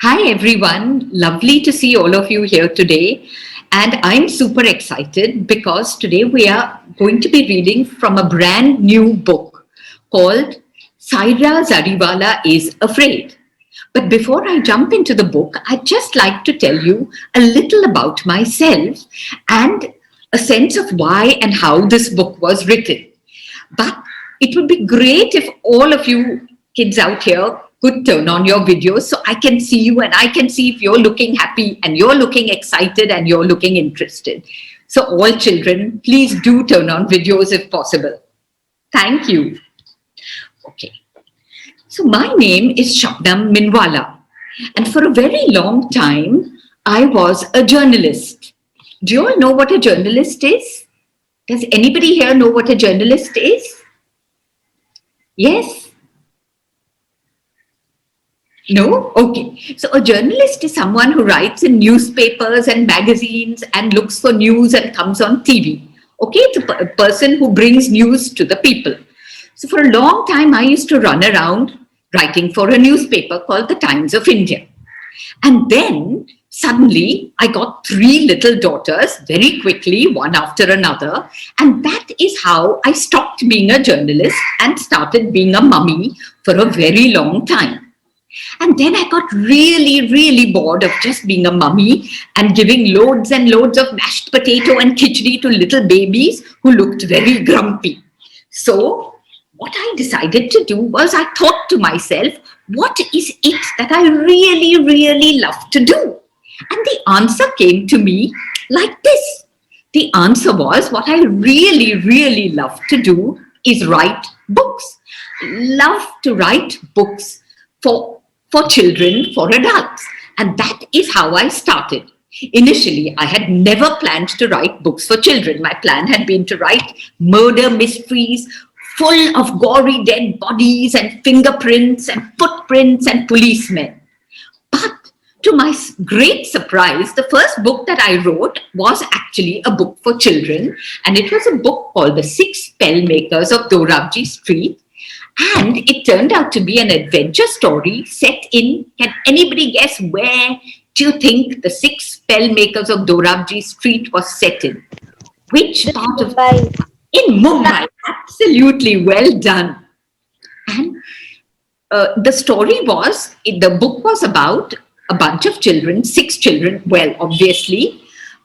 Hi everyone, lovely to see all of you here today. And I'm super excited because today we are going to be reading from a brand new book called Saira Zariwala is Afraid. But before I jump into the book, I'd just like to tell you a little about myself and a sense of why and how this book was written. But it would be great if all of you kids out here could turn on your videos so I can see you and I can see if you're looking happy and you're looking excited and you're looking interested. So all children, please do turn on videos if possible. Thank you. Okay. So my name is Shabnam Minwalla, and for a very long time, I was a journalist. Do you all know what a journalist is? Does anybody here know what a journalist is? Yes? No? Okay. So a journalist is someone who writes in newspapers and magazines and looks for news and comes on TV. Okay, it's a person who brings news to the people. So for a long time, I used to run around writing for a newspaper called the Times of India. And then suddenly I got 3 little daughters very quickly, one after another. And that is how I stopped being a journalist and started being a mummy for a very long time. And then I got really bored of just being a mummy and giving loads and loads of mashed potato and khichdi to little babies who looked very grumpy. So what I decided to do was I thought to myself, what is it that I really love to do? And the answer came to me like this. The answer was, what I really love to do is write books. Love to write books for children, for adults. And that is how I started. Initially, I had never planned to write books for children. My plan had been to write murder mysteries full of gory dead bodies and fingerprints and footprints and policemen. But to my great surprise, the first book that I wrote was actually a book for children, and it was a book called The 6 Spellmakers of Dorabji Street. And it turned out to be an adventure story set in, can anybody guess where do you think The 6 Spellmakers of Dorabji Street was set in? Which part of Mumbai. In Mumbai? Absolutely, well done. And the story was, the book was about a bunch of children, 6 children, well, obviously,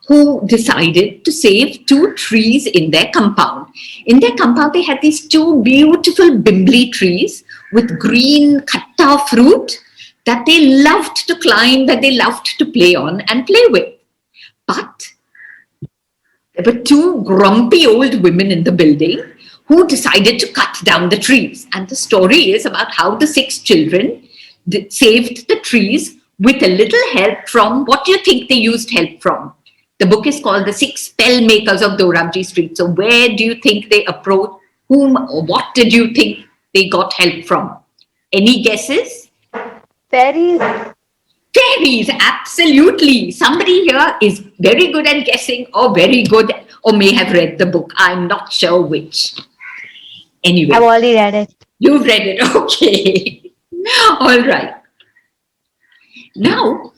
who decided to save 2 trees in their compound. In their compound, they had these 2 beautiful bimbli trees with green khatta fruit that they loved to climb, that they loved to play on and play with. But there were 2 grumpy old women in the building who decided to cut down the trees. And the story is about how the 6 children saved the trees with a little help from, what do you think they used help from? The book is called The 6 Spellmakers of Dorabji Street. So where do you think they approached? Whom or what did you think they got help from? Any guesses? Fairies. Fairies, absolutely. Somebody here is very good at guessing or very good or may have read the book. I'm not sure which. Anyway. I've already read it. You've read it, okay. All right. Now,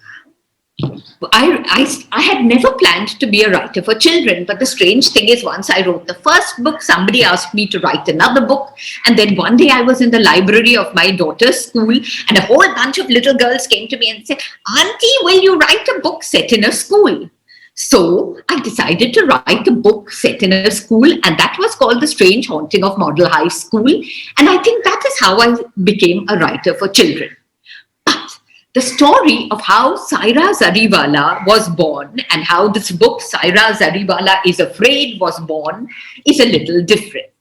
I had never planned to be a writer for children, but the strange thing is, once I wrote the first book, somebody asked me to write another book, and then one day I was in the library of my daughter's school, and a whole bunch of little girls came to me and said, "Auntie, will you write a book set in a school?" So I decided to write a book set in a school, and that was called The Strange Haunting of Model High School, and I think that is how I became a writer for children. The story of how Saira Zariwala was born and how this book, Saira Zariwala is Afraid, was born is a little different.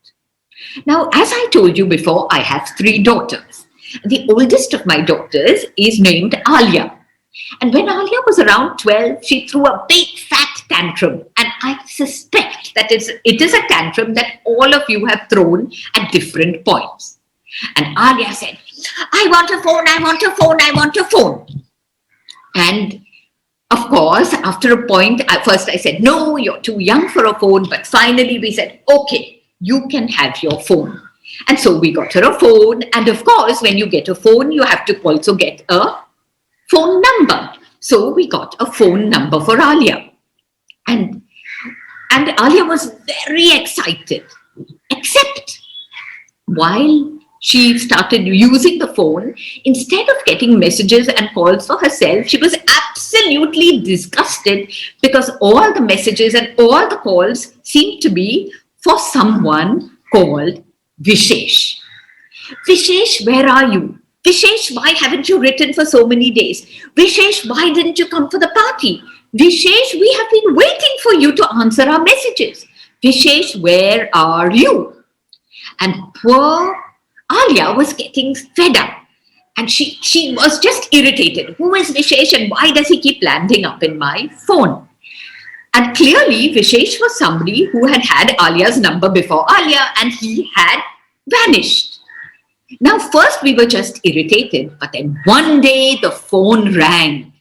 Now, as I told you before, I have 3 daughters. The oldest of my daughters is named Alia. And when Alia was around 12, she threw a big fat tantrum. And I suspect that it is a tantrum that all of you have thrown at different points. And Alia said, "I want a phone, I want a phone, I want a phone." And of course, after a point, at first I said, "No, you're too young for a phone." But finally we said, "Okay, you can have your phone." And so we got her a phone. And of course, when you get a phone, you have to also get a phone number. So we got a phone number for Alia. And Alia was very excited, except while she started using the phone, instead of getting messages and calls for herself, she was absolutely disgusted because all the messages and all the calls seemed to be for someone called Vishesh. Vishesh, where are you? Vishesh, why haven't you written for so many days? Vishesh, why didn't you come for the party? Vishesh, we have been waiting for you to answer our messages. Vishesh, where are you? And poor Alia was getting fed up. And she was just irritated. Who is Vishesh and why does he keep landing up in my phone? And clearly, Vishesh was somebody who had had Alia's number before Alia and he had vanished. Now, first we were just irritated, but then one day the phone rang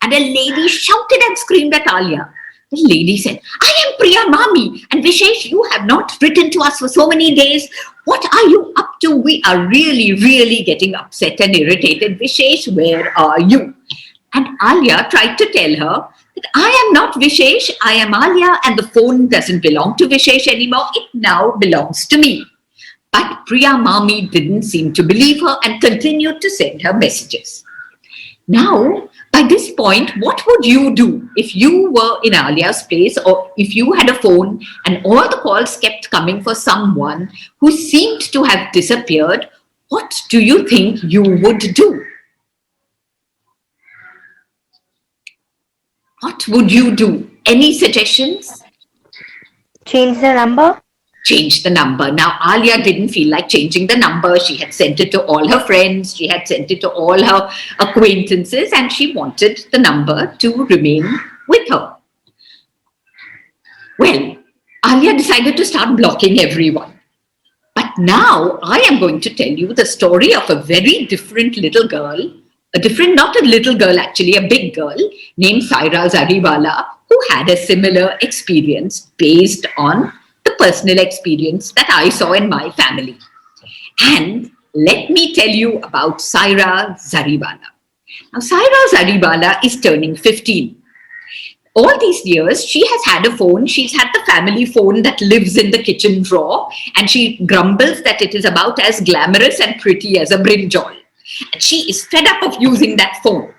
and a lady shouted and screamed at Alia. The lady said, I am Priya Mami and Vishesh, you have not written to us for so many days. What are you up to? We are really, really getting upset and irritated. Vishesh, where are you? And Alia tried to tell her that I am not Vishesh, I am Alia and the phone doesn't belong to Vishesh anymore. It now belongs to me. But Priya Mami didn't seem to believe her and continued to send her messages. Now, by this point, what would you do if you were in Alia's place or if you had a phone and all the calls kept coming for someone who seemed to have disappeared? What do you think you would do? What would you do? Any suggestions? Change the number? Change the number. Now, Alia didn't feel like changing the number. She had sent it to all her friends. She had sent it to all her acquaintances and she wanted the number to remain with her. Well, Alia decided to start blocking everyone. But now I am going to tell you the story of a very different little girl, not a little girl actually, a big girl named Saira Zariwala who had a similar experience based on the personal experience that I saw in my family. And let me tell you about Saira Zariwala. Now, Saira Zariwala is turning 15. All these years, she has had a phone. She's had the family phone that lives in the kitchen drawer, and she grumbles that it is about as glamorous and pretty as a brinjal. And she is fed up of using that phone.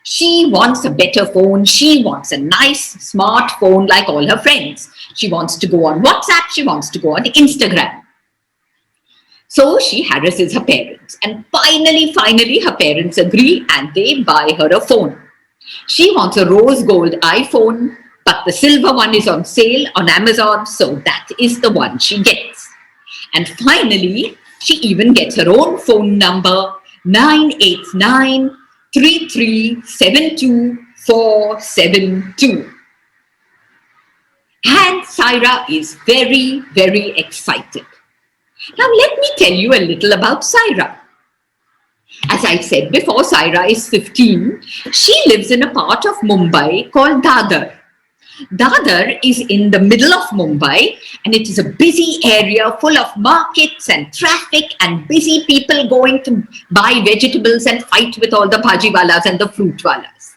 She wants a better phone. She wants a nice, smart phone like all her friends. She wants to go on WhatsApp. She wants to go on Instagram. So she harasses her parents. And finally, her parents agree and they buy her a phone. She wants a rose gold iPhone, but the silver one is on sale on Amazon. So that is the one she gets. And finally, she even gets her own phone number, 989 3372472. And Saira is very, very excited. Now let me tell you a little about Saira. As I said before, Saira is 15. She lives in a part of Mumbai called Dadar. Dadar is in the middle of Mumbai and it is a busy area full of markets and traffic and busy people going to buy vegetables and fight with all the bhajiwalas and the fruitwalas.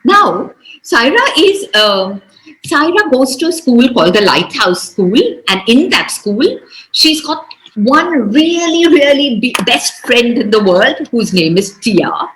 Now, Saira goes to a school called the Lighthouse School, and in that school, she's got one really, really best friend in the world whose name is Tia,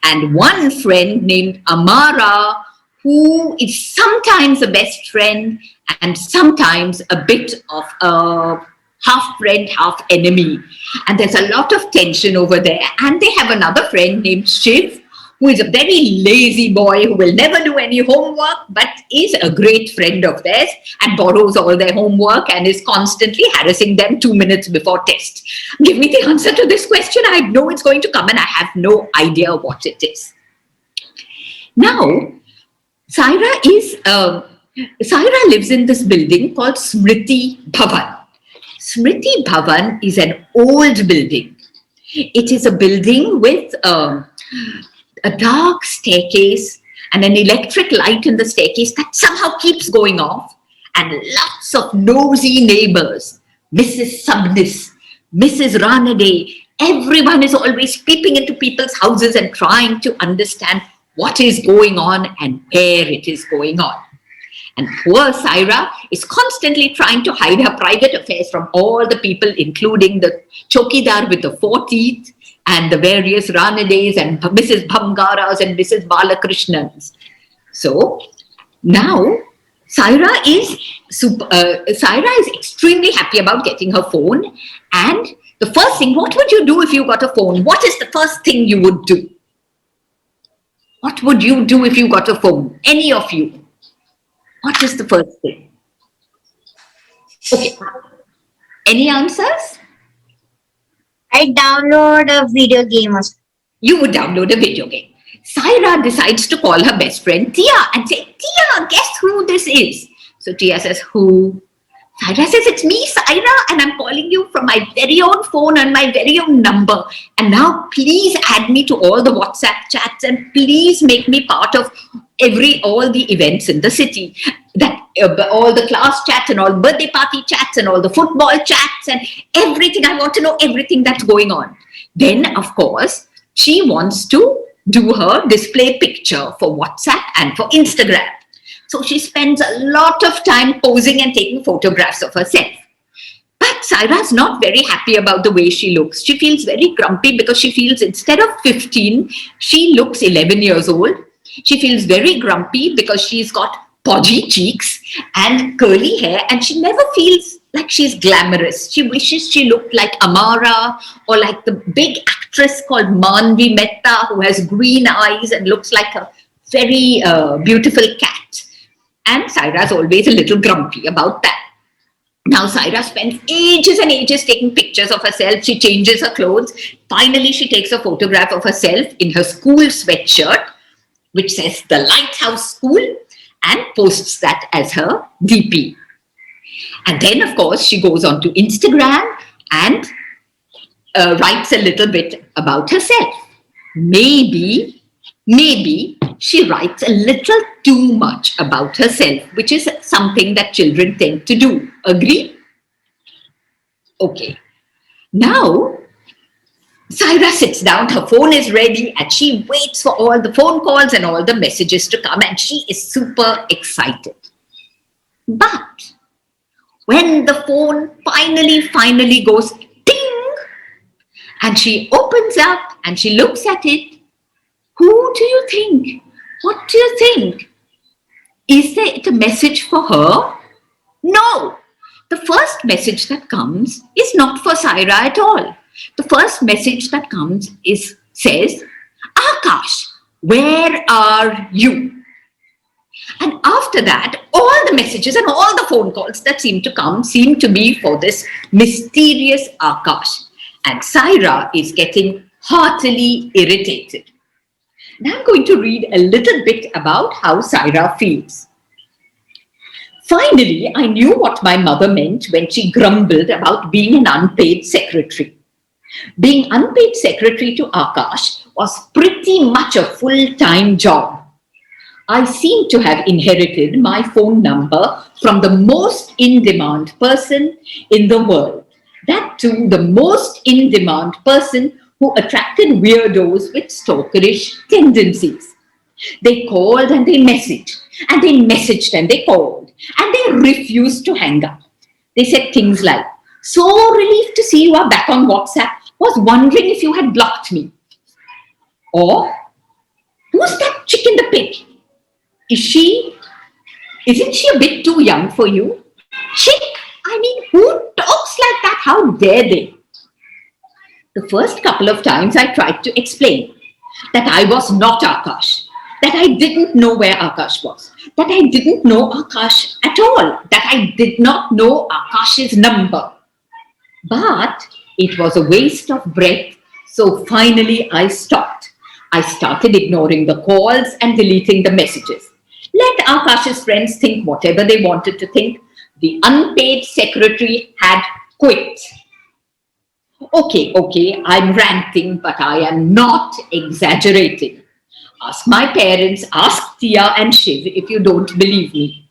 and one friend named Amara, who is sometimes a best friend and sometimes a bit of a half friend, half enemy. And there's a lot of tension over there. And they have another friend named Shiv, who is a very lazy boy who will never do any homework, but is a great friend of theirs and borrows all their homework and is constantly harassing them 2 minutes before test. Give me the answer to this question. I know it's going to come and I have no idea what it is. Now, Saira lives in this building called Smriti Bhavan. Smriti Bhavan is an old building. It is a building with a dark staircase and an electric light in the staircase that somehow keeps going off, and lots of nosy neighbors, Mrs. Subnis, Mrs. Ranade, Everyone is always peeping into people's houses and trying to understand what is going on and where it is going on. And poor Saira is constantly trying to hide her private affairs from all the people, including the chokidar with the 4 teeth and the various Ranades and Mrs. Bhangaras and Mrs. Balakrishnans. So now Saira is extremely happy about getting her phone. And the first thing, what would you do if you got a phone? What is the first thing you would do? What would you do if you got a phone? Any of you? What is the first thing? Okay. Any answers? I download a video game. You would download a video game. Saira decides to call her best friend Tia and say, Tia, guess who this is? So Tia says, who? Saira says, it's me, Saira, and I'm calling you from my very own phone and my very own number. And now please add me to all the WhatsApp chats and please make me part of all the events in the city. That all the class chats and all birthday party chats and all the football chats and everything. I want to know everything that's going on. Then, of course, she wants to do her display picture for WhatsApp and for Instagram. So she spends a lot of time posing and taking photographs of herself. But Saira's not very happy about the way she looks. She feels very grumpy because she feels instead of 15, she looks 11 years old. She feels very grumpy because she's got podgy cheeks and curly hair, and she never feels like she's glamorous. She wishes she looked like Amara or like the big actress called Manvi Mehta who has green eyes and looks like a very beautiful cat. And Saira's always a little grumpy about that. Now Saira spends ages and ages taking pictures of herself. She changes her clothes. Finally, she takes a photograph of herself in her school sweatshirt, which says the Lighthouse School, and posts that as her DP. And then, of course, she goes on to Instagram and writes a little bit about herself. Maybe she writes a little too much about herself, which is something that children tend to do. Agree? Okay. Now, Saira sits down, her phone is ready, and she waits for all the phone calls and all the messages to come, and she is super excited. But when the phone finally goes ding, and she opens up and she looks at it, who do you think? What do you think? Is it a message for her? No! The first message that comes is not for Saira at all. The first message that comes says, Akash, where are you? And after that, all the messages and all the phone calls that seem to be for this mysterious Akash. And Saira is getting heartily irritated. Now I'm going to read a little bit about how Saira feels. Finally, I knew what my mother meant when she grumbled about being an unpaid secretary. Being unpaid secretary to Akash was pretty much a full-time job. I seem to have inherited my phone number from the most in-demand person in the world. That too, the most in-demand person who attracted weirdos with stalkerish tendencies. They called and they messaged, and they messaged and they called, and they refused to hang up. They said things like, so relieved to see you are back on WhatsApp. Was wondering if you had blocked me. Or, who's that chick in the pig? Isn't she a bit too young for you? Chick? I mean, who talks like that? How dare they? The first couple of times I tried to explain that I was not Akash, that I didn't know where Akash was, that I didn't know Akash at all, that I did not know Akash's number. But it was a waste of breath, so finally I stopped. I started ignoring the calls and deleting the messages. Let Akash's friends think whatever they wanted to think. The unpaid secretary had quit. Okay, I'm ranting, but I am not exaggerating. Ask my parents, ask Tia and Shiv if you don't believe me.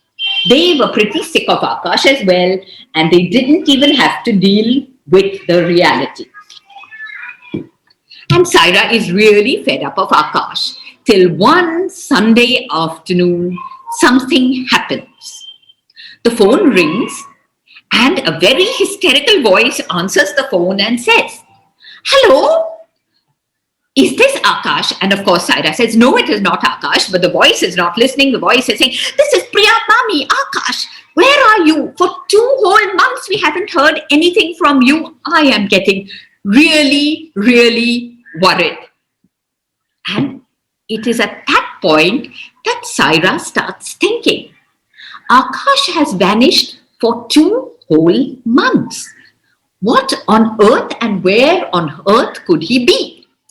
They were pretty sick of Akash as well, and they didn't even have to deal with the reality. And Saira is really fed up of Akash. Till one Sunday afternoon, something happens. The phone rings and a very hysterical voice answers the phone and says, "Hello, is this Akash?" And of course, Saira says, "No, it is not Akash." But the voice is not listening. The voice is saying, "This is Priya Mami, Akash. Where are you? For 2 whole months, we haven't heard anything from you. I am getting really, really worried." And it is at that point that Saira starts thinking, Akash has vanished for 2 whole months. What on earth and where on earth could he be?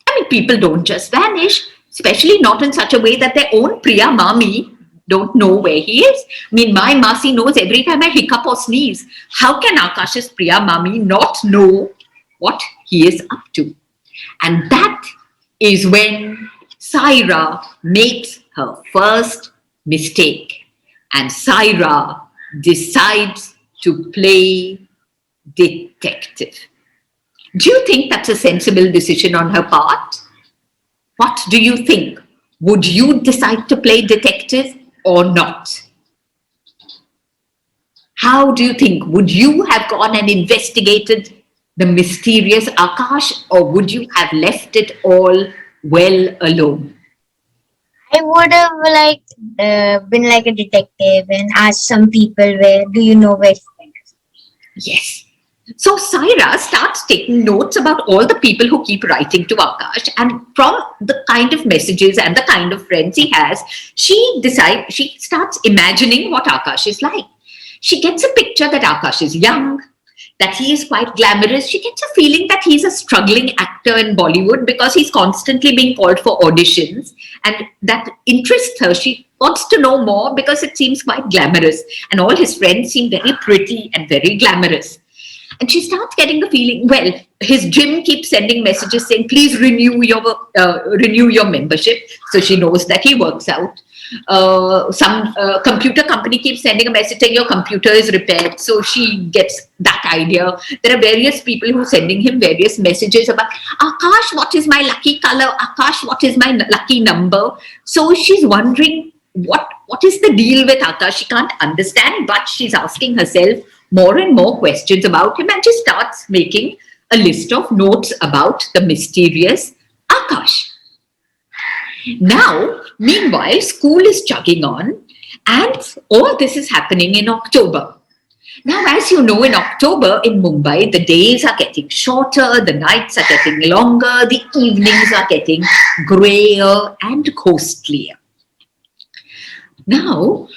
I mean, people don't just vanish, especially not in such a way that their own Priya Mami don't know where he is. I mean, my Masi knows every time I hiccup or sneeze. How can Akash's Priya Mami not know what he is up to? And that is when Saira makes her first mistake. And Saira decides to play detective. Do you think that's a sensible decision on her part? What do you think? Would you decide to play detective or not? How do you think? Would you have gone and investigated the mysterious Akash, or would you have left it all well alone? I would have been like a detective and asked some people where do you know where. Yes. So Saira starts taking notes about all the people who keep writing to Akash, and from the kind of messages and the kind of friends he has, she starts imagining what Akash is like. She gets a picture that Akash is young, that he is quite glamorous. She gets a feeling that he's a struggling actor in Bollywood because he's constantly being called for auditions, and that interests her. She wants to know more because it seems quite glamorous, and all his friends seem very pretty and very glamorous. And she starts getting the feeling, well, his gym keeps sending messages saying, "Please renew your membership." So she knows that he works out. Some computer company keeps sending a message saying your computer is repaired. So she gets that idea. There are various people who are sending him various messages about, "Akash, what is my lucky color? Akash, what is my lucky number?" So she's wondering what is the deal with Akash. She can't understand, but she's asking herself more and more questions about him, and she starts making a list of notes about the mysterious Akash. Now, meanwhile, school is chugging on, and all this is happening in October. Now, as you know, in October in Mumbai, the days are getting shorter, the nights are getting longer, the evenings are getting grayer and ghostlier. Now,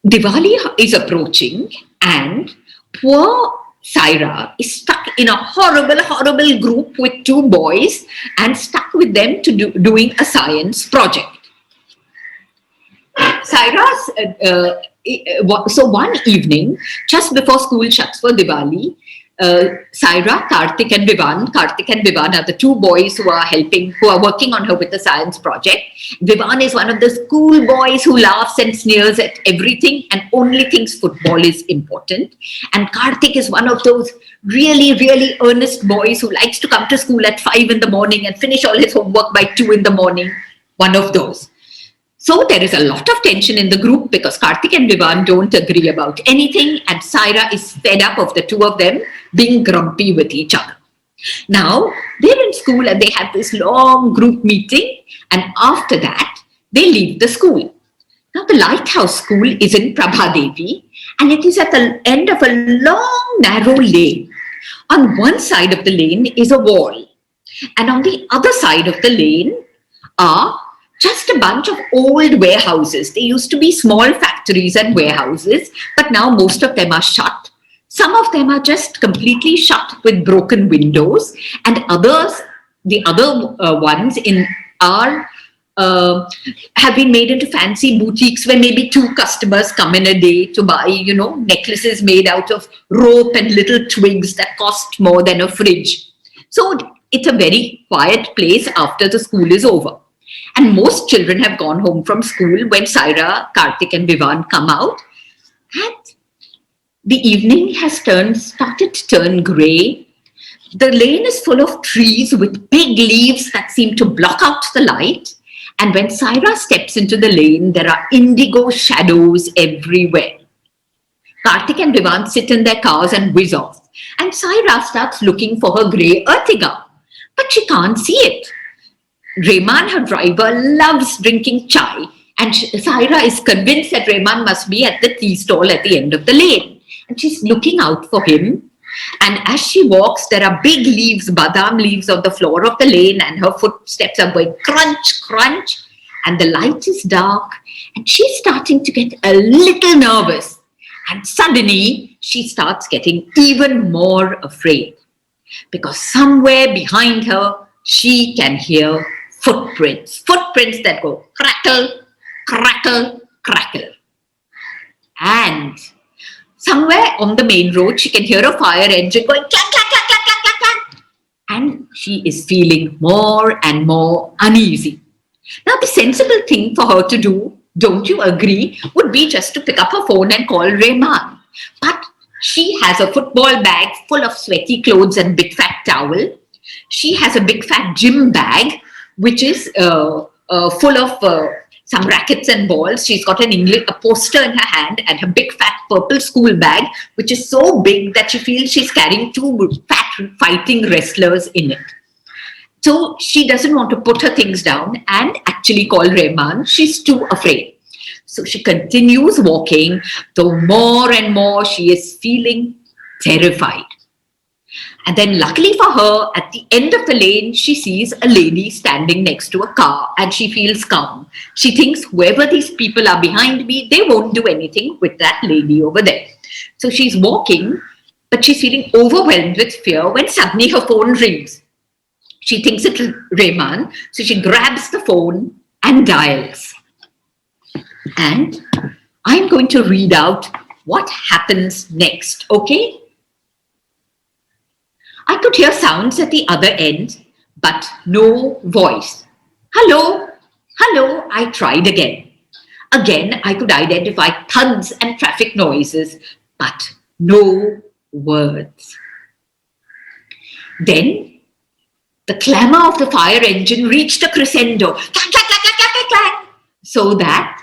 Diwali is approaching, and poor Saira is stuck in a horrible, horrible group with 2 boys and stuck with them to doing a science project. So one evening, just before school shuts for Diwali, Saira, Karthik and Vivan are the 2 boys who are working on her with the science project. Vivan is one of the school boys who laughs and sneers at everything and only thinks football is important. And Karthik is one of those really, really earnest boys who likes to come to school at 5 in the morning and finish all his homework by 2 in the morning. One of those. So there is a lot of tension in the group because Karthik and Vivan don't agree about anything, and Saira is fed up of the 2 of them being grumpy with each other. Now, they're in school and they have this long group meeting, and after that, they leave the school. Now, the Lighthouse School is in Prabhadevi, and it is at the end of a long, narrow lane. On one side of the lane is a wall, and on the other side of the lane are just a bunch of old warehouses. They used to be small factories and warehouses, but now most of them are shut. Some of them are just completely shut with broken windows, and the other ones have been made into fancy boutiques where maybe 2 customers come in a day to buy, necklaces made out of rope and little twigs that cost more than a fridge. So it's a very quiet place after the school is over. And most children have gone home from school when Saira, Karthik and Vivan come out. And the evening has started to turn grey. The lane is full of trees with big leaves that seem to block out the light. And when Saira steps into the lane, there are indigo shadows everywhere. Karthik and Vivan sit in their cars and whiz off. And Saira starts looking for her grey Ertiga. But she can't see it. Rehman, her driver, loves drinking chai. And Saira is convinced that Rehman must be at the tea stall at the end of the lane. And she's looking out for him. And as she walks, there are big leaves, badam leaves on the floor of the lane, and her footsteps are going crunch, crunch, and the light is dark, and she's starting to get a little nervous. And suddenly, she starts getting even more afraid, because somewhere behind her, she can hear footprints that go crackle, crackle, crackle. And somewhere on the main road, she can hear a fire engine going clack, clack, clack, clack, clack, clack, clack. And she is feeling more and more uneasy. Now, the sensible thing for her to do, don't you agree, would be just to pick up her phone and call Rehman. But she has a football bag full of sweaty clothes and big fat towel. She has a big fat gym bag, which is full of some rackets and balls. She's got a poster in her hand and her big fat purple school bag, which is so big that she feels she's carrying two fat fighting wrestlers in it. So she doesn't want to put her things down and actually call Rehman. She's too afraid. So she continues walking, though more and more she is feeling terrified. And then luckily for her, at the end of the lane, she sees a lady standing next to a car and she feels calm. She thinks whoever these people are behind me, they won't do anything with that lady over there. So she's walking, but she's feeling overwhelmed with fear when suddenly her phone rings. She thinks it's Rehman, so she grabs the phone and dials. And I'm going to read out what happens next, okay? I could hear sounds at the other end, but no voice. Hello, hello, I tried again. Again, I could identify thuds and traffic noises, but no words. Then, the clamour of the fire engine reached a crescendo, clack, clack, clack, clack, clack, clack, so that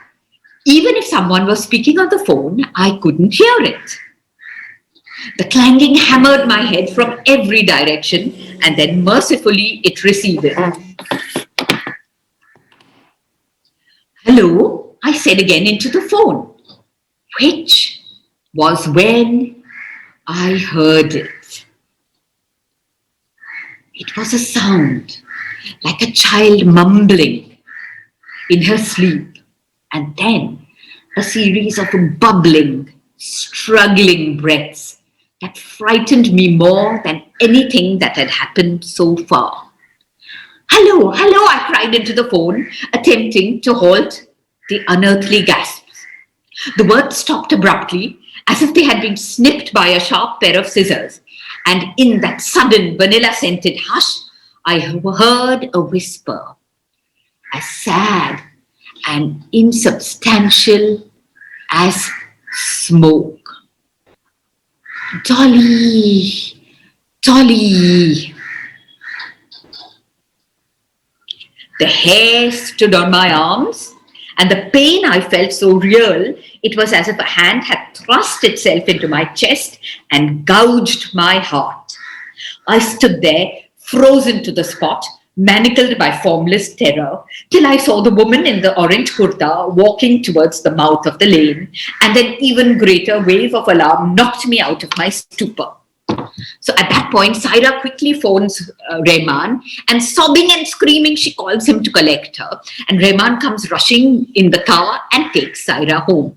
even if someone was speaking on the phone, I couldn't hear it. The clanging hammered my head from every direction, and then mercifully it receded. Hello, I said again into the phone, which was when I heard it. It was a sound like a child mumbling in her sleep, and then a series of bubbling, struggling breaths that frightened me more than anything that had happened so far. Hello, hello, I cried into the phone, attempting to halt the unearthly gasps. The words stopped abruptly, as if they had been snipped by a sharp pair of scissors, and in that sudden vanilla-scented hush, I heard a whisper, as sad and insubstantial as smoke. Dolly, Dolly. The hair stood on my arms, and the pain I felt so real, it was as if a hand had thrust itself into my chest and gouged my heart. I stood there, frozen to the spot, manacled by formless terror, till I saw the woman in the orange kurta walking towards the mouth of the lane, and an even greater wave of alarm knocked me out of my stupor. So at that point, Saira quickly phones Rehman, and sobbing and screaming, she calls him to collect her. And Rehman comes rushing in the car and takes Saira home.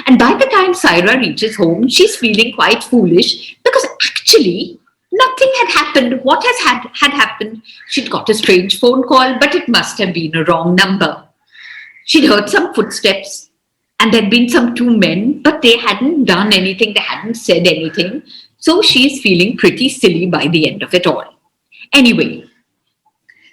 And by the time Saira reaches home, she's feeling quite foolish because actually nothing had happened. What had happened? She'd got a strange phone call, but it must have been a wrong number. She'd heard some footsteps, and there'd been some two men, but they hadn't done anything, they hadn't said anything. So she's feeling pretty silly by the end of it all. Anyway,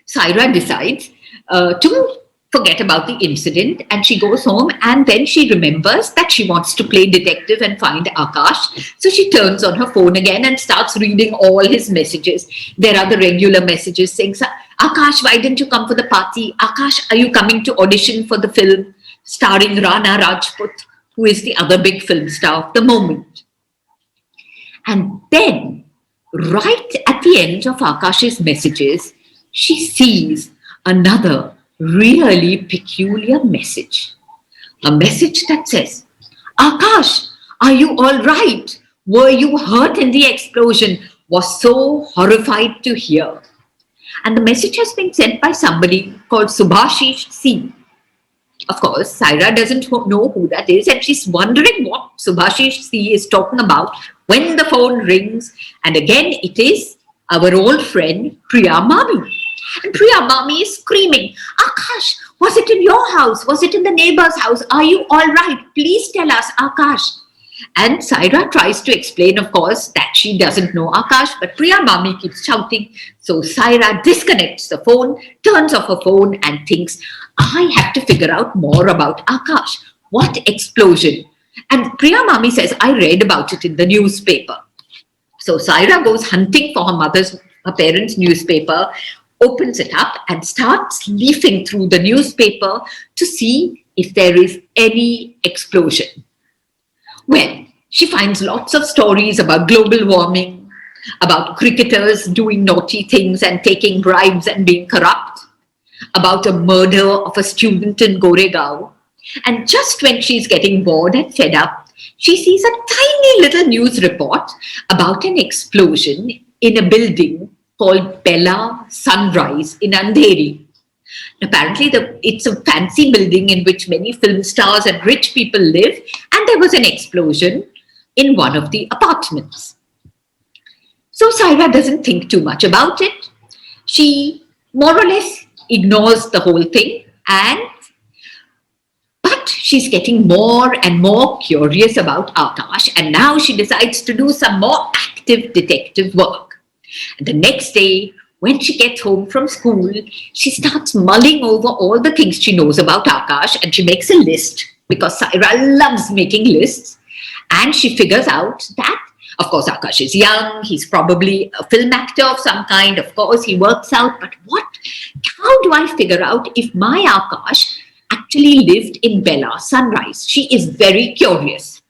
Saira decides to forget about the incident, and she goes home, and then she remembers that she wants to play detective and find Akash. So she turns on her phone again and starts reading all his messages. There are the regular messages saying, Akash, why didn't you come for the party? Akash, are you coming to audition for the film starring Rana Rajput, who is the other big film star of the moment? And then, right at the end of Akash's messages, she sees another really peculiar message. A message that says, Akash, are you all right? Were you hurt in the explosion? Was so horrified to hear. And the message has been sent by somebody called Subhashish C. Of course, Saira doesn't know who that is, and she's wondering what Subhashish C is talking about when the phone rings. And again, it is our old friend Priya Mami. And Priya Mami is screaming, Akash, was it in your house? Was it in the neighbor's house? Are you all right? Please tell us, Akash. And Saira tries to explain, of course, that she doesn't know Akash, but Priya Mami keeps shouting. So Saira disconnects the phone, turns off her phone, and thinks, I have to figure out more about Akash. What explosion? And Priya Mami says, I read about it in the newspaper. So Saira goes hunting for her parents' newspaper, opens it up, and starts leafing through the newspaper to see if there is any explosion. Well, she finds lots of stories about global warming, about cricketers doing naughty things and taking bribes and being corrupt, about a murder of a student in Goregaon. And just when she's getting bored and fed up, she sees a tiny little news report about an explosion in a building called Bella Sunrise in Andheri. Apparently, it's a fancy building in which many film stars and rich people live, and there was an explosion in one of the apartments. So Saira doesn't think too much about it. She more or less ignores the whole thing, but she's getting more and more curious about Akash, and now she decides to do some more active detective work. And the next day, when she gets home from school, she starts mulling over all the things she knows about Akash, and she makes a list because Saira loves making lists. And she figures out that, of course, Akash is young. He's probably a film actor of some kind. Of course, he works out. But how do I figure out if my Akash actually lived in Bella Sunrise? She is very curious.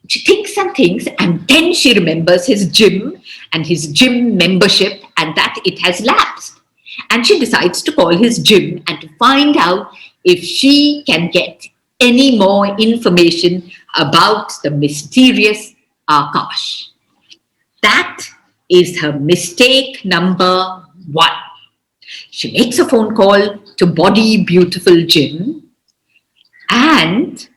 She thinks and thinks, and then she remembers his gym and his gym membership, and that it has lapsed. And she decides to call his gym and to find out if she can get any more information about the mysterious Akash. That is her mistake number 1. She makes a phone call to Body Beautiful Gym, and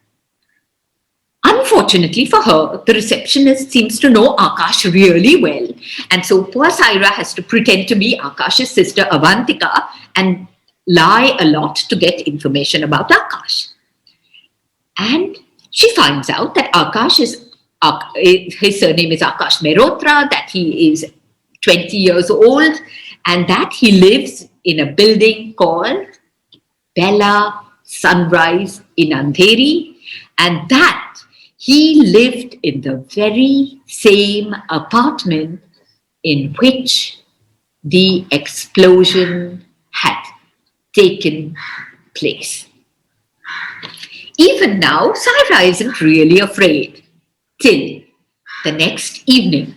unfortunately for her, the receptionist seems to know Akash really well. And so poor Saira has to pretend to be Akash's sister Avantika and lie a lot to get information about Akash. And she finds out that his surname is Akash Mehrotra, that he is 20 years old, and that he lives in a building called Bella Sunrise in Andheri, and that he lived in the very same apartment in which the explosion had taken place. Even now, Saira isn't really afraid till the next evening.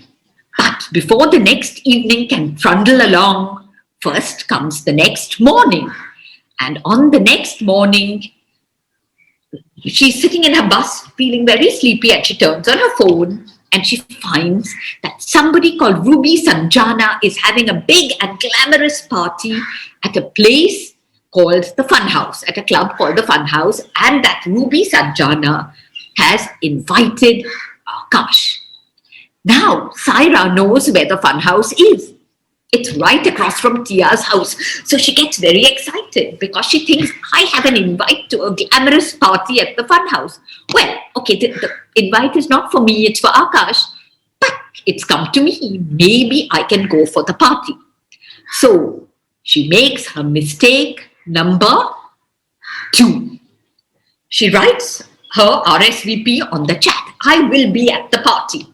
But before the next evening can trundle along, first comes the next morning. And on the next morning, she's sitting in her bus feeling very sleepy, and she turns on her phone and she finds that somebody called Ruby Sanjana is having a big and glamorous party at a place called the Fun House, at a club called the Fun House, and that Ruby Sanjana has invited Akash. Now, Saira knows where the Fun House is. It's right across from Tia's house. So she gets very excited because she thinks, I have an invite to a glamorous party at the Fun House. Well, okay, the invite is not for me, it's for Akash, but it's come to me. Maybe I can go for the party. So she makes her mistake Number 2. She writes her RSVP on the chat. I will be at the party.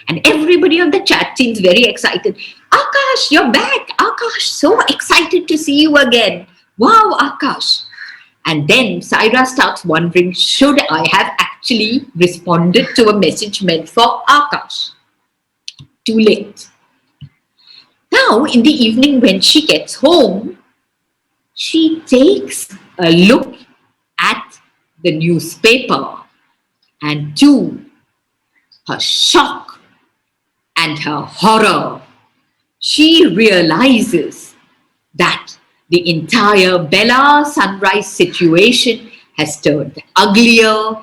And everybody on the chat seems very excited. Akash, you're back. Akash, so excited to see you again. Wow, Akash. And then Saira starts wondering, should I have actually responded to a message meant for Akash? Too late. Now, in the evening when she gets home, she takes a look at the newspaper, and to her shock and her horror, she realizes that the entire Bella Sunrise situation has turned uglier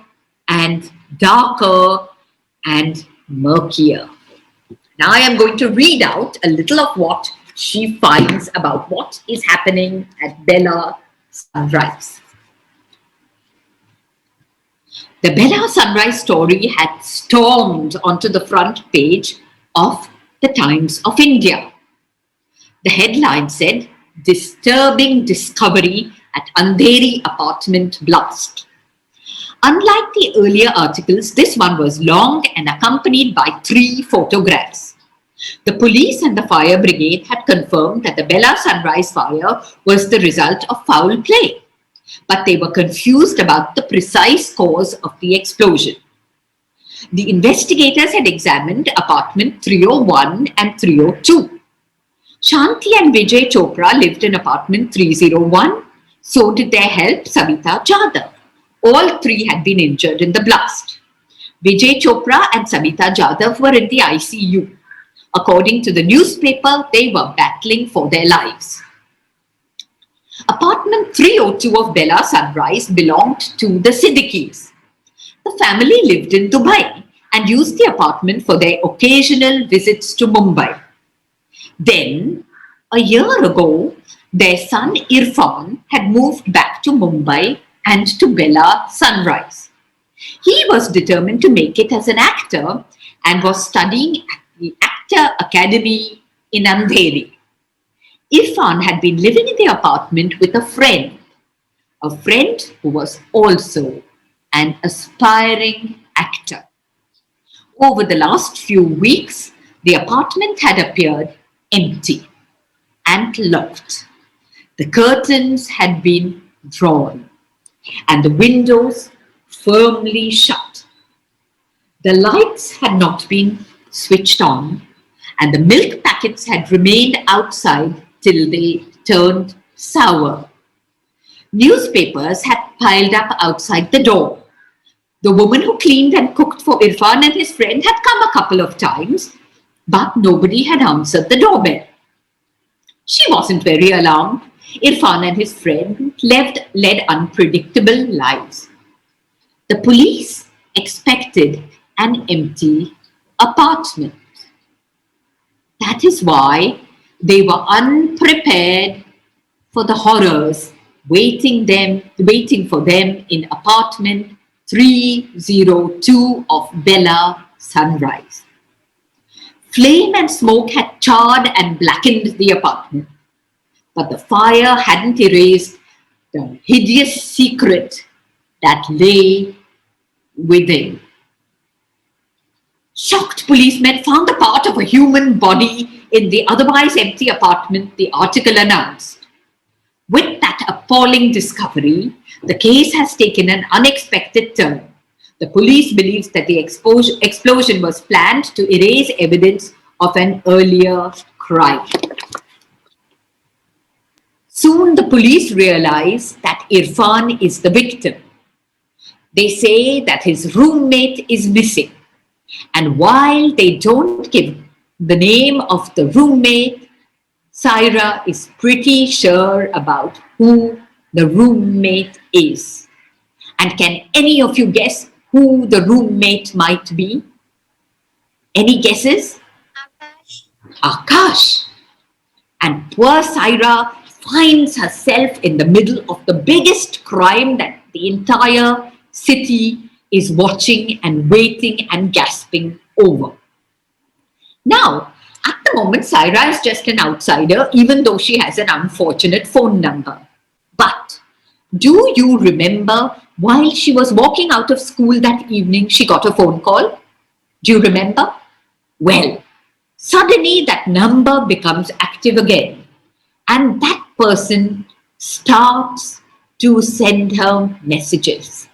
and darker and murkier. Now I am going to read out a little of what she finds about what is happening at Bella Sunrise. The Bella Sunrise story had stormed onto the front page of the Times of India. The headline said, "Disturbing Discovery at Andheri Apartment Blast." Unlike the earlier articles, this one was long and accompanied by 3 photographs. The police and the fire brigade had confirmed that the Bella Sunrise fire was the result of foul play, but they were confused about the precise cause of the explosion. The investigators had examined apartment 301 and 302. Shanti and Vijay Chopra lived in apartment 301. So did their help, Savita Jadhav. All 3 had been injured in the blast. Vijay Chopra and Savita Jadhav were in the ICU. According to the newspaper, they were battling for their lives. Apartment 302 of Bella Sunrise belonged to the Siddiquis. The family lived in Dubai and used the apartment for their occasional visits to Mumbai. Then, a year ago, their son Irfan had moved back to Mumbai and to Bella Sunrise. He was determined to make it as an actor and was studying at the Actor Academy in Andheri. Irfan had been living in the apartment with a friend who was also an aspiring actor. Over the last few weeks, the apartment had appeared empty and locked. The curtains had been drawn and the windows firmly shut. The lights had not been switched on and the milk packets had remained outside till they turned sour. Newspapers had piled up outside the door. The woman who cleaned and cooked for Irfan and his friend had come a couple of times, but nobody had answered the doorbell. She wasn't very alarmed. Irfan and his friend led unpredictable lives. The police expected an empty apartment. That is why they were unprepared for the horrors waiting for them in apartment 302 of Bella Sunrise. Flame and smoke had charred and blackened the apartment, but the fire hadn't erased the hideous secret that lay within. Shocked policemen found a part of a human body in the otherwise empty apartment, the article announced. With that appalling discovery, the case has taken an unexpected turn. The police believes that the explosion was planned to erase evidence of an earlier crime. Soon the police realize that Irfan is the victim. They say that his roommate is missing. And while they don't give the name of the roommate, Saira is pretty sure about who the roommate is. And can any of you guess who the roommate might be? Any guesses? Akash. And poor Saira finds herself in the middle of the biggest crime that the entire city is watching and waiting and gasping over. Now, at the moment, Saira is just an outsider, even though she has an unfortunate phone number. But Do you remember while she was walking out of school that evening, she got a phone call? Do you remember? Well, suddenly that number becomes active again, and that person starts to send her messages.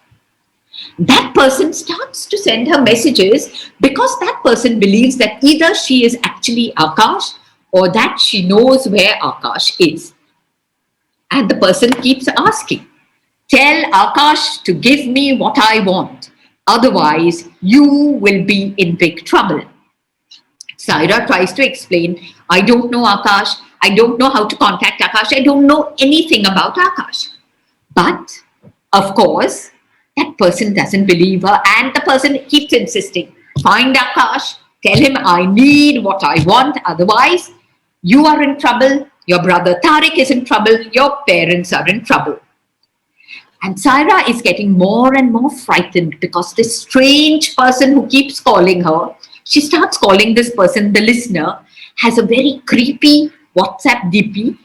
That person starts to send her messages because that person believes that either she is actually Akash or that she knows where Akash is. And the person keeps asking, tell Akash to give me what I want. Otherwise, you will be in big trouble. Saira tries to explain, I don't know Akash. I don't know how to contact Akash. I don't know anything about Akash. But, of course, that person doesn't believe her, and the person keeps insisting, find Akash, tell him I need what I want. Otherwise, you are in trouble. Your brother Tariq is in trouble. Your parents are in trouble. And Saira is getting more and more frightened because this strange person who keeps calling her, she starts calling this person, the listener, has a very creepy WhatsApp DP.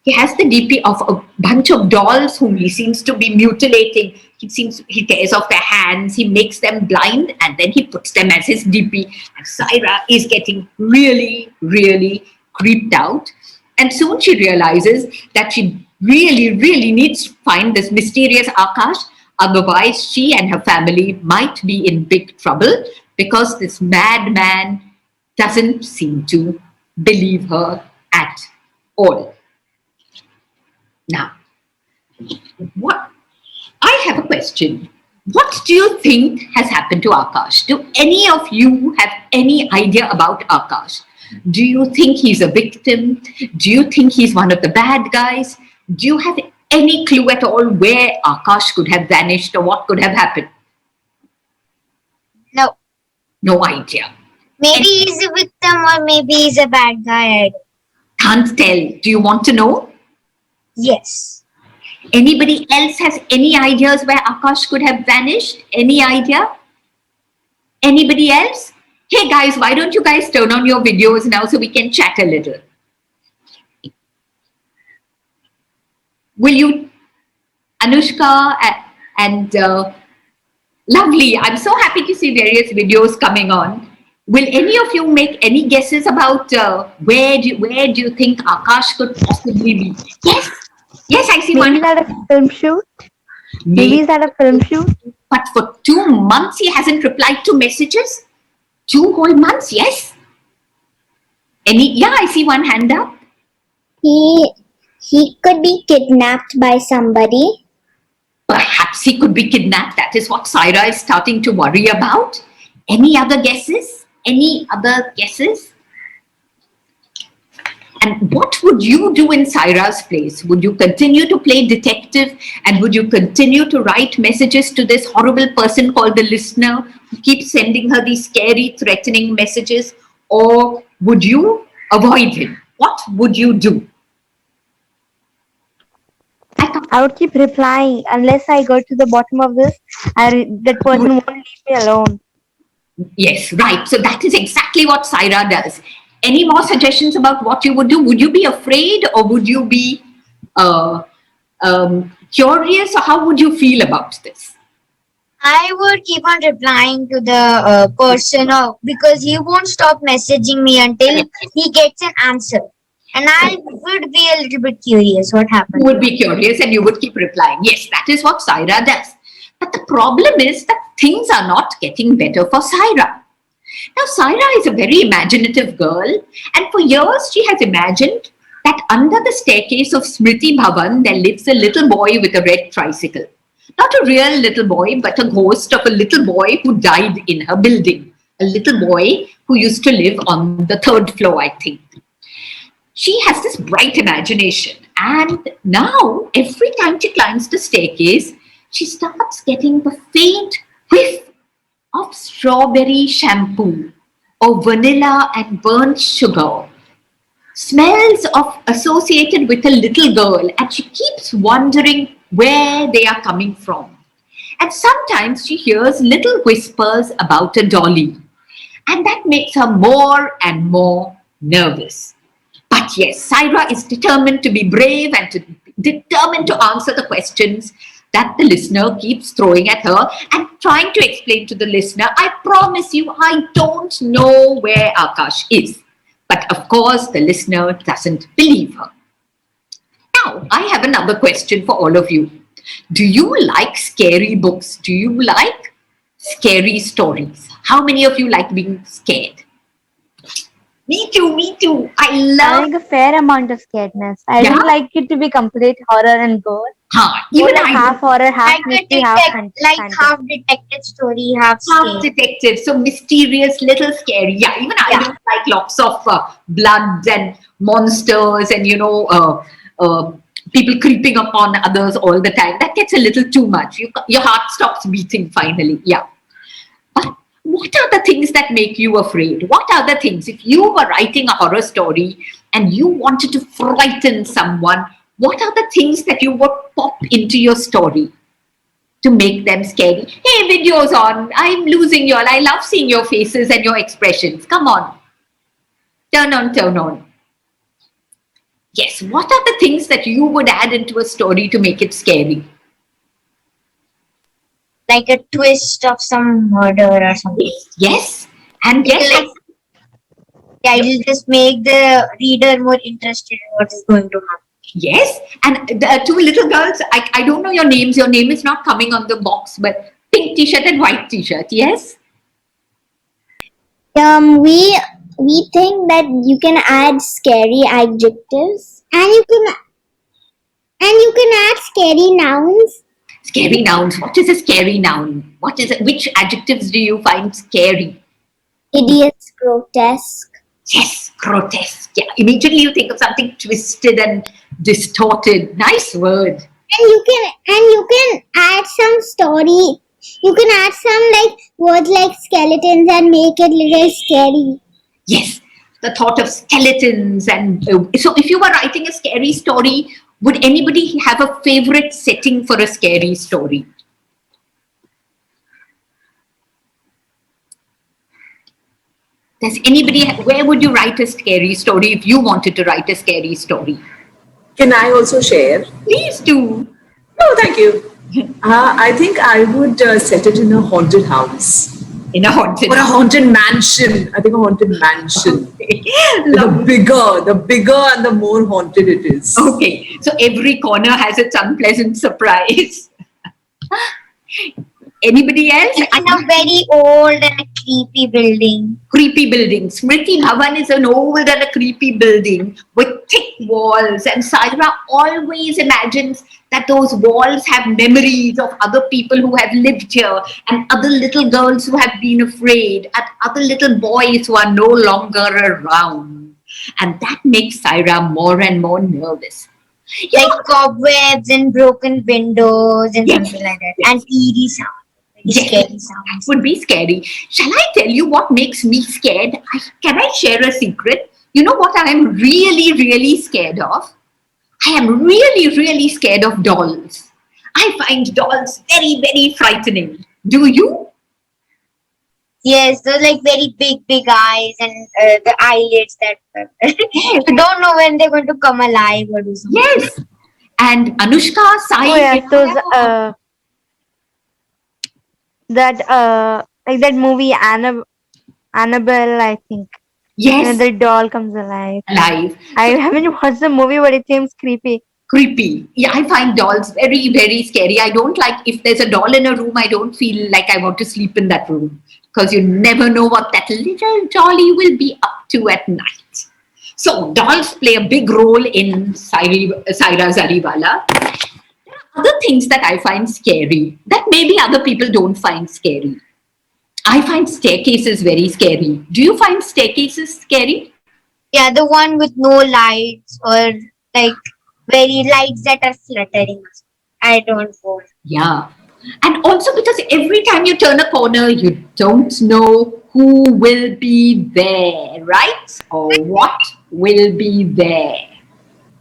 He has the DP of a bunch of dolls whom he seems to be mutilating. He tears off their hands, he makes them blind, and then he puts them as his DP. And Saira is getting really, really creeped out. And soon she realizes that she really, really needs to find this mysterious Akash. Otherwise, she and her family might be in big trouble because this madman doesn't seem to believe her at all. Now, what I have a question. What do you think has happened to Akash? Do any of you have any idea about Akash? Do you think he's a victim? Do you think he's one of the bad guys? Do you have any clue at all where Akash could have vanished or what could have happened? No. No idea. Maybe he's a victim or maybe he's a bad guy. Can't tell. Do you want to know? Yes. Anybody else has any ideas where Akash could have vanished? Any idea? Anybody else? Hey guys, why don't you guys turn on your videos now so we can chat a little? Will you, Anushka and lovely, I'm so happy to see various videos coming on. Will any of you make any guesses about where do you think Akash could possibly be? Yes, yes, I see Maybe one. is that a film shoot? Maybe is that a film shoot? But for 2 months he hasn't replied to messages? 2 whole months, yes. Yeah, I see one hand up. He could be kidnapped by somebody. Perhaps he could be kidnapped. That is what Saira is starting to worry about. Any other guesses? Any other guesses? And what would you do in Saira's place? Would you continue to play detective and would you continue to write messages to this horrible person called the listener who keeps sending her these scary, threatening messages? Or would you avoid him? What would you do? I would keep replying unless I go to the bottom of this. That person won't leave me alone. Yes, right. So that is exactly what Saira does. Any more suggestions about what you would do? Would you be afraid or would you be curious, or how would you feel about this? I would keep on replying to the person because he won't stop messaging me until he gets an answer. And I would be a little bit curious what happened. You would be curious and you would keep replying. Yes, that is what Saira does. But the problem is that things are not getting better for Saira. Now, Saira is a very imaginative girl, and for years she has imagined that under the staircase of Smriti Bhavan there lives a little boy with a red tricycle. Not a real little boy, but a ghost of a little boy who died in her building. A little boy who used to live on the 3rd floor, I think. She has this bright imagination, and now every time she climbs the staircase, she starts getting the faint whiff of strawberry shampoo or vanilla and burnt sugar. Smells associated with a little girl, and she keeps wondering where they are coming from. And sometimes she hears little whispers about a dolly, and that makes her more and more nervous. But yes, Saira is determined to be brave and to determined to answer the questions that the listener keeps throwing at her and trying to explain to the listener, I promise you, I don't know where Akash is. But of course, the listener doesn't believe her. Now, I have another question for all of you. Do you like scary books? Do you like scary stories? How many of you like being scared? Me too, me too. I I love. like a fair amount of scaredness. I Yeah? don't like it to be complete horror and gore. Even More like I half horror, half Like mystery, half fantasy. half detective story, half half scary. detective, so mysterious, little scary. Yeah, even I Yeah. don't like lots of blood and monsters and people creeping upon others all the time. That gets a little too much. Your heart stops beating finally. Yeah. But what are the things that make you afraid? What are the things? If you were writing a horror story and you wanted to frighten someone, what are the things that you would pop into your story to make them scary? Hey, video's on. I'm losing you all. I love seeing your faces and your expressions. Come on. Turn on, turn on. Yes, what are the things that you would add into a story to make it scary? Like a twist of some murder or something. Yes. And yes, Like, yeah, it'll just make the reader more interested in what is going to happen. yes. And the two little girls, I don't know your names. Your name is not coming on the box, but pink t-shirt and white t-shirt. Yes. We think that you can add scary adjectives, and you can add scary nouns. Scary nouns. What is a scary noun? What is it? Which adjectives do you find scary? Hideous, grotesque. Yes, grotesque. Yeah, immediately you think of something twisted and distorted. Nice word. And you can add some story. You can add some like words like skeletons and make it little scary. Yes, the thought of skeletons. And so, if you were writing a scary story, would anybody have a favorite setting for a scary story? Does anybody, where would you write a scary story if you wanted to write a scary story? Can I also share? Please do. No, thank you. I think I would set it in a haunted house. In a haunted Or a haunted mansion. I think a haunted mansion. Love. The bigger and the more haunted it is. Okay, so every corner has its unpleasant surprise. Anybody else? In a very old and a creepy building. Creepy building. Smriti Bhavan is an old and a creepy building with thick walls, and Saira always imagines that those walls have memories of other people who have lived here, and other little girls who have been afraid, and other little boys who are no longer around. And that makes Saira more and more nervous. Like cobwebs and broken windows and Yes. something like that. And eerie sound. Very Yes. scary That sounds. would be scary. Shall I tell you what makes me scared? Can I share a secret? You know what I am really, really scared of? I am really, really scared of dolls. I find dolls very, very frightening. Do you? Yes, those like very big eyes and the eyelids that you don't know when they're going to come alive or do something. Yes. And Anushka, Sai, Oh yes, those like that movie Annabelle, I think. yes, When the doll comes alive. alive. I haven't watched the movie, but it seems creepy. Creepy. Yeah, I find dolls very, very scary. I don't like, if there's a doll in a room, I don't feel like I want to sleep in that room, because you never know what that little dolly will be up to at night. So dolls play a big role in Saira Zariwala. There are other things that I find scary that maybe other people don't find scary. I find staircases very scary. Do you find staircases scary? Yeah, the one with no lights or like very lights that are fluttering. I don't go. Yeah. And also because every time you turn a corner, you don't know who will be there, right? Or what will be there.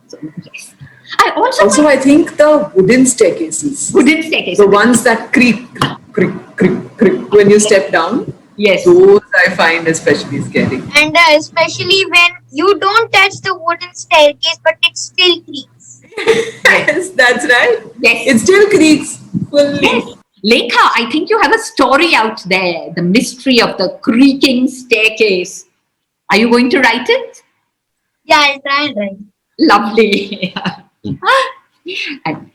So, yes. I also I think the wooden staircases. wooden staircases. The ones that creak, creak, creak, creak when you step down. Yes. Those I find especially scary. And especially when you don't touch the wooden staircase, but it still creaks. Yes, that's right. Yes. It still creaks fully. Yes. Lekha, I think you have a story out there, the mystery of the creaking staircase. Are you going to write it? Yeah, I'll try and write. Lovely. And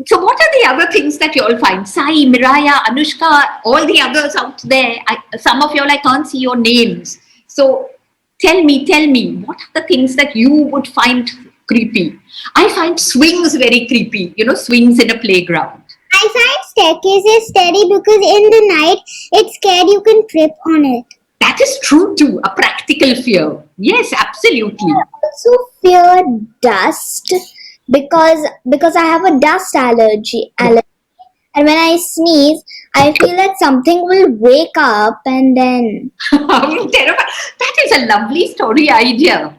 so, what are the other things that you all find? Sai, Miraya, Anushka, all the others out there. Some of you all, I can't see your names. So, tell me, what are the things that you would find creepy? I find swings very creepy, swings in a playground. I find staircases scary because in the night it's scared you can trip on it. That is true too, a practical fear. Yes, absolutely. I also fear dust because I have a dust allergy. And when I sneeze, I feel that something will wake up and then. Terrifying. That is a lovely story idea.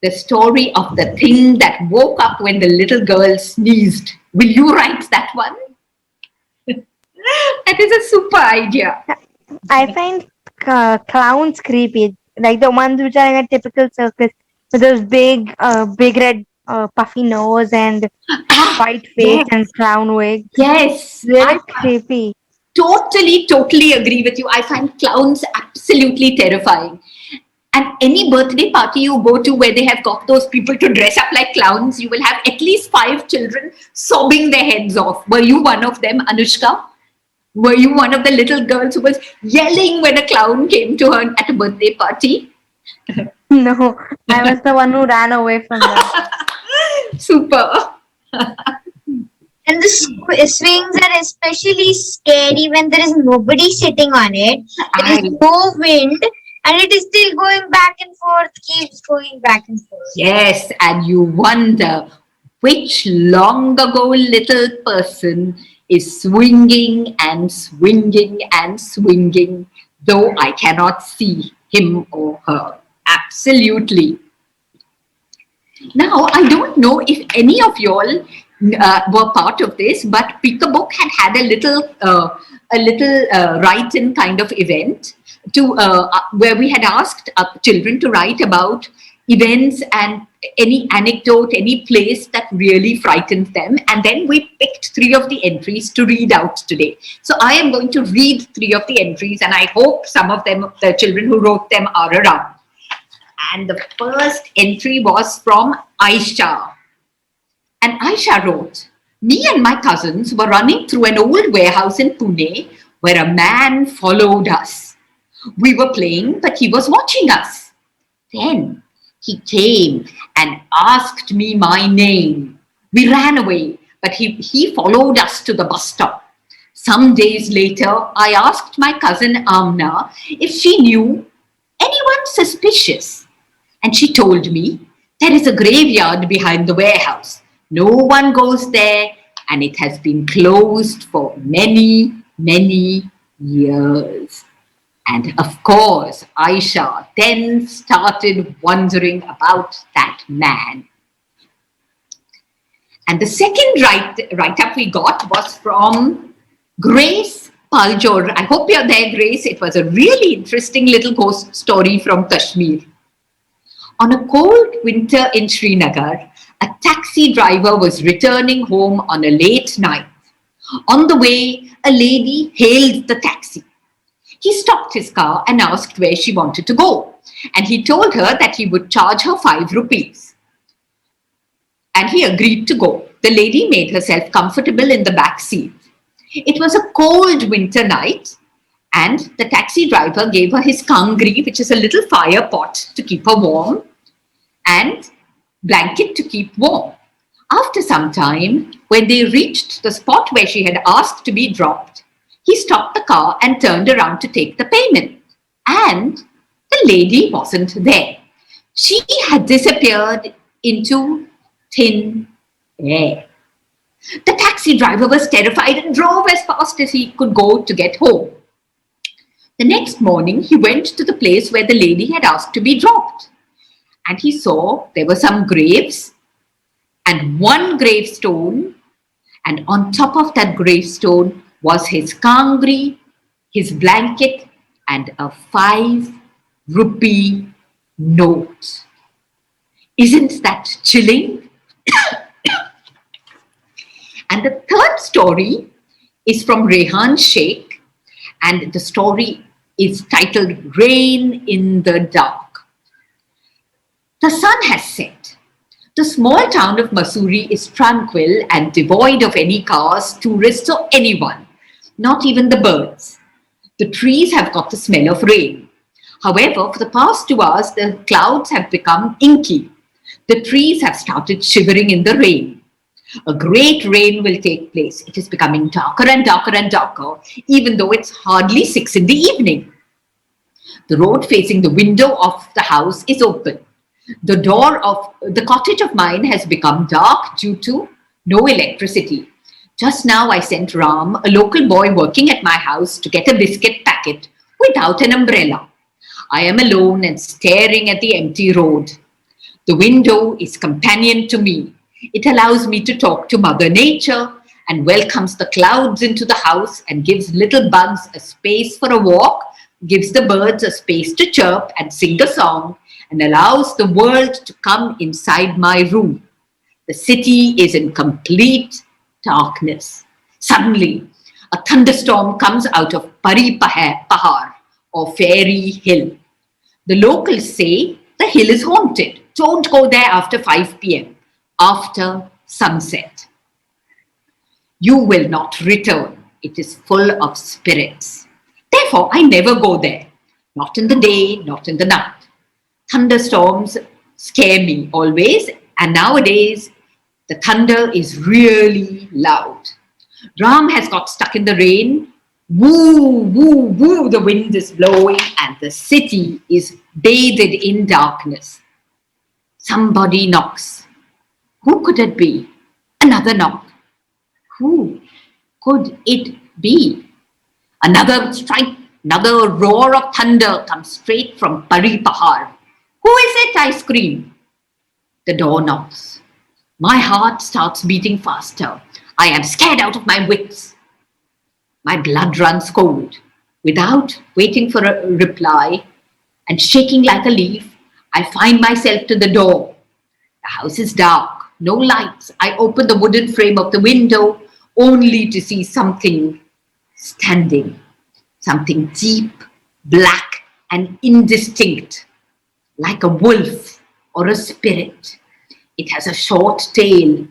The story of the thing that woke up when the little girl sneezed. Will you write that one? That is a super idea. I find clowns creepy, like the ones which are in a typical circus with those big red puffy nose and white face Yes. and clown wig. Yes. Very creepy. Totally agree with you. I find clowns absolutely terrifying. And any birthday party you go to where they have got those people to dress up like clowns, you will have at least 5 children sobbing their heads off. Were you one of them, Anushka? Were you one of the little girls who was yelling when a clown came to her at a birthday party? No, I was the one who ran away from them. Super. And the swings are especially scary when there is nobody sitting on it. There is no wind, and it is still going back and forth, keeps going back and forth. Yes, and you wonder which long ago little person is swinging and swinging and swinging, though I cannot see him or her. Absolutely. Now, I don't know if any of you all were part of this, but Pick a Book had a little write-in kind of event to where we had asked children to write about events and any anecdote, any place that really frightened them. And then we picked 3 of the entries to read out today. So I am going to read 3 of the entries, and I hope some of them, the children who wrote them, are around. And the first entry was from Aisha. And Aisha wrote, "Me and my cousins were running through an old warehouse in Pune where a man followed us. We were playing, but he was watching us. Then he came and asked me my name. We ran away, but he followed us to the bus stop. Some days later, I asked my cousin Amna if she knew anyone suspicious. And she told me, there is a graveyard behind the warehouse. No one goes there, and it has been closed for many, many years." And of course, Aisha then started wondering about that man. And the second write-up we got was from Grace Paljor. I hope you're there, Grace. It was a really interesting little ghost story from Kashmir. On a cold winter in Srinagar, a taxi driver was returning home on a late night. On the way, a lady hailed the taxi. He stopped his car and asked where she wanted to go. And he told her that he would charge her 5 rupees. And he agreed to go. The lady made herself comfortable in the back seat. It was a cold winter night, and the taxi driver gave her his kangri, which is a little fire pot to keep her warm, and blanket to keep warm. After some time, when they reached the spot where she had asked to be dropped, he stopped the car and turned around to take the payment. And the lady wasn't there. She had disappeared into thin air. The taxi driver was terrified and drove as fast as he could go to get home. The next morning, he went to the place where the lady had asked to be dropped. And he saw there were some graves and one gravestone. And on top of that gravestone was his kangri, his blanket, and a 5 rupee note. Isn't that chilling? And the third story is from Rehan Sheikh, and the story is titled Rain in the Dark. The sun has set. The small town of Mussoorie is tranquil and devoid of any cars, tourists, or anyone, not even the birds. The trees have got the smell of rain. However, for the past 2 hours, the clouds have become inky. The trees have started shivering in the rain. A great rain will take place. It is becoming darker and darker and darker, even though it's hardly 6 in the evening. The road facing the window of the house is open. The door of the cottage of mine has become dark due to no electricity. Just now I sent Ram, a local boy working at my house, to get a biscuit packet without an umbrella. I am alone and staring at the empty road. The window is companion to me. It allows me to talk to Mother Nature and welcomes the clouds into the house and gives little bugs a space for a walk, gives the birds a space to chirp and sing a song, and allows the world to come inside my room. The city is in complete darkness. Suddenly, a thunderstorm comes out of Pari Pahar, or Fairy Hill. The locals say the hill is haunted. Don't go there after 5 p.m., after sunset. You will not return. It is full of spirits. Therefore, I never go there. Not in the day, not in the night. Thunderstorms scare me always, and nowadays the thunder is really loud. Ram has got stuck in the rain. Woo, woo, woo, the wind is blowing and the city is bathed in darkness. Somebody knocks. Who could it be? Another knock. Who could it be? Another strike, another roar of thunder comes straight from Pari Pahar. Who is it? I scream. The door knocks. My heart starts beating faster. I am scared out of my wits. My blood runs cold. Without waiting for a reply and shaking like a leaf, I find myself to the door. The house is dark, no lights. I open the wooden frame of the window only to see something standing. Something deep, black, and indistinct, like a wolf or a spirit. It has a short tail.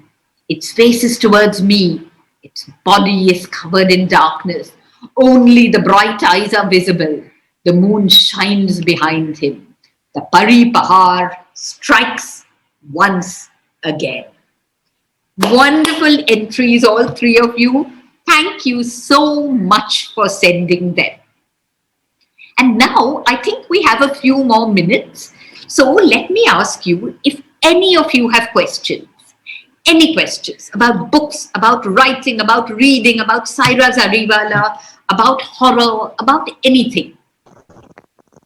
Its face is towards me. Its body is covered in darkness. Only the bright eyes are visible. The moon shines behind him. The Pari Pahar strikes once again. Wonderful entries, all three of you. Thank you so much for sending them. And now I think we have a few more minutes. So let me ask you if any of you have questions. Any questions about books, about writing, about reading, about Saira Zariwala, about horror, about anything.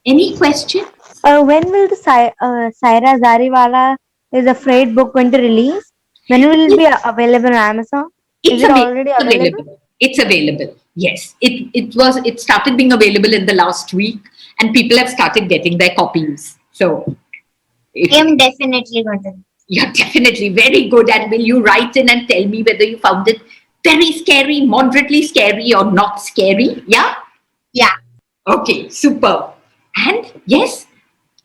Any questions? When will the Saira Zariwala is Afraid book going to release? When will it be available on Amazon? Is it already available? It's available. Yes, it started being available in the last week, and people have started getting their copies. So I'm definitely going to. you're definitely very good. And will you write in and tell me whether you found it very scary, moderately scary, or not scary? Yeah? Yeah. Okay, super. And yes,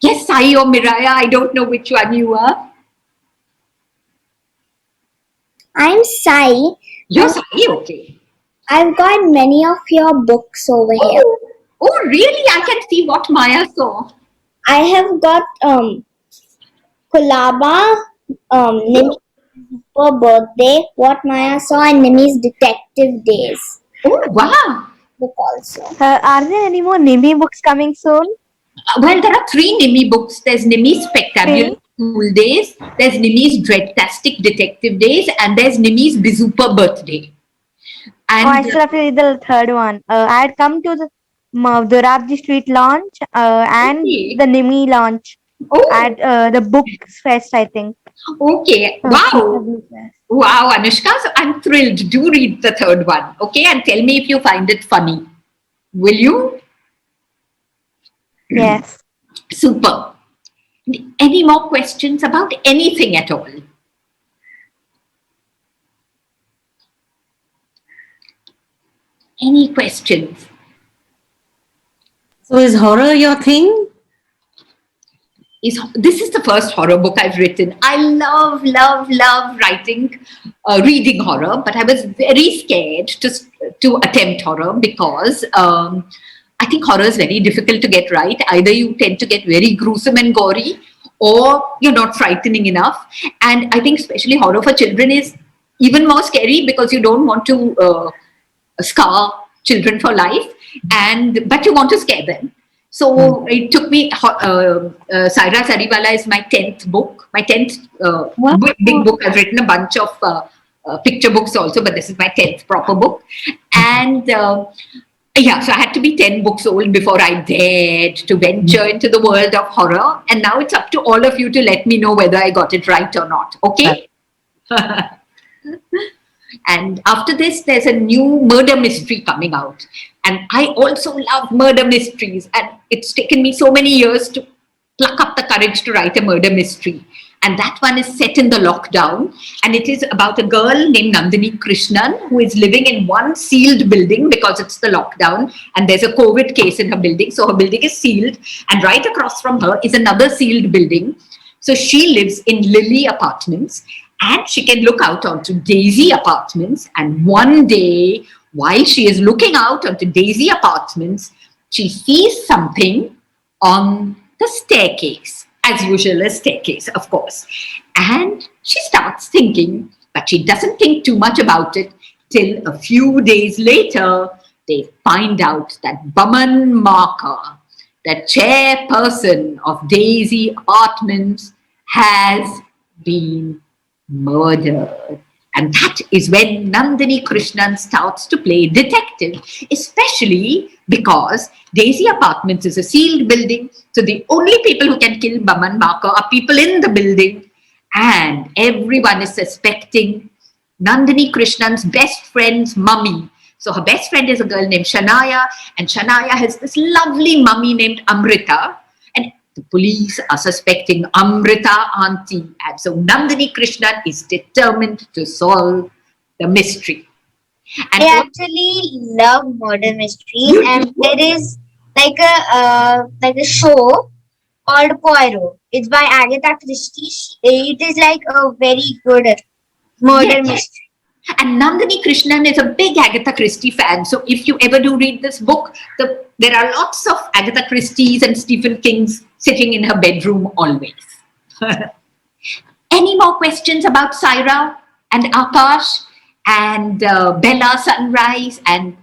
Sai or Miraya, I don't know which one you are. I'm Sai. You're Sai, okay. I've got many of your books over here. Oh, really? I can see what Maya saw. I have got Kulaba, Nimi's for birthday, what Maya saw, and Nimi's detective days Oh, wow. book also. Are there any more Nimi books coming soon? Well, there are 3 Nimi books. There's Nimi's Spectacular School Days, there's Nimi's Dreadtastic Detective Days, and there's Nimi's Bizupa Birthday. And I still have to read the third one. I had come to the Dorabji Street launch and Okay. the Nimi launch oh, at the Books Fest, I think. okay. Wow. Wow, Anushka. So I'm thrilled. Do read the third one, okay? And tell me if you find it funny. Will you? Yes. Super. Any more questions about anything at all? Any questions? So is horror your thing? This is the first horror book I've written. I love writing, reading horror, but I was very scared to attempt horror because I think horror is very difficult to get right. Either you tend to get very gruesome and gory, or you're not frightening enough. And I think especially horror for children is even more scary because you don't want to scar children for life, but you want to scare them. So it took me, Saira Zariwala is my 10th book, my 10th big book. I've written a bunch of picture books also, but this is my 10th proper book. And yeah, so I had to be 10 books old before I dared to venture into the world of horror. And now it's up to all of you to let me know whether I got it right or not. Okay? And after this, there's a new murder mystery coming out. And I also love murder mysteries. And it's taken me so many years to pluck up the courage to write a murder mystery. And that one is set in the lockdown. And it is about a girl named Nandini Krishnan who is living in one sealed building because it's the lockdown. And there's a COVID case in her building. So her building is sealed. And right across from her is another sealed building. So she lives in Lily Apartments. And she can look out onto Daisy Apartments. And one day, while she is looking out onto Daisy Apartments, she sees something on the staircase. As usual, a staircase, of course. And she starts thinking, but she doesn't think too much about it till a few days later, they find out that Baman Marker, the chairperson of Daisy Apartments, has been murdered. And that is when Nandini Krishnan starts to play detective, especially because Daisy Apartments is a sealed building. So the only people who can kill Baman Marker are people in the building. And everyone is suspecting Nandini Krishnan's best friend's mummy. So her best friend is a girl named Shania. And Shania has this lovely mummy named Amrita. And the police are suspecting Amrita auntie. And so Nandini Krishnan is determined to solve the mystery. And I actually love murder mysteries, and there is like a show called Poirot. It's by Agatha Christie. It is like a very good murder mystery. And Nandini Krishnan is a big Agatha Christie fan. So if you ever do read this book, there are lots of Agatha Christie's and Stephen King's sitting in her bedroom always. Any more questions about Saira and Akash and Bella Sunrise and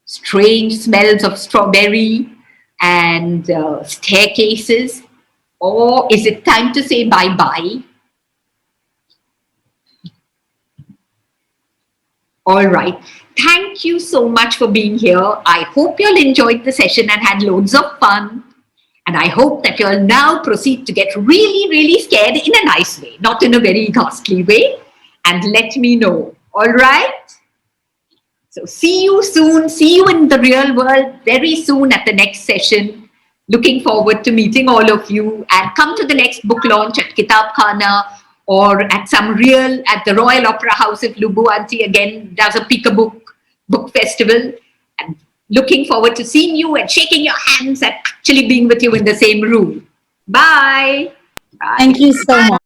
strange smells of strawberry and staircases? Or is it time to say bye-bye? All right. Thank you so much for being here. I hope you all enjoyed the session and had loads of fun. And I hope that you all now proceed to get really, really scared in a nice way, not in a very ghastly way. And let me know. All right? So see you soon. See you in the real world very soon at the next session. Looking forward to meeting all of you. And come to the next book launch at Kitab Khana, or at the Royal Opera House if Lubu Auntie again does a Peekaboo book festival. And looking forward to seeing you and shaking your hands and actually being with you in the same room. Bye. Bye. Thank you so much.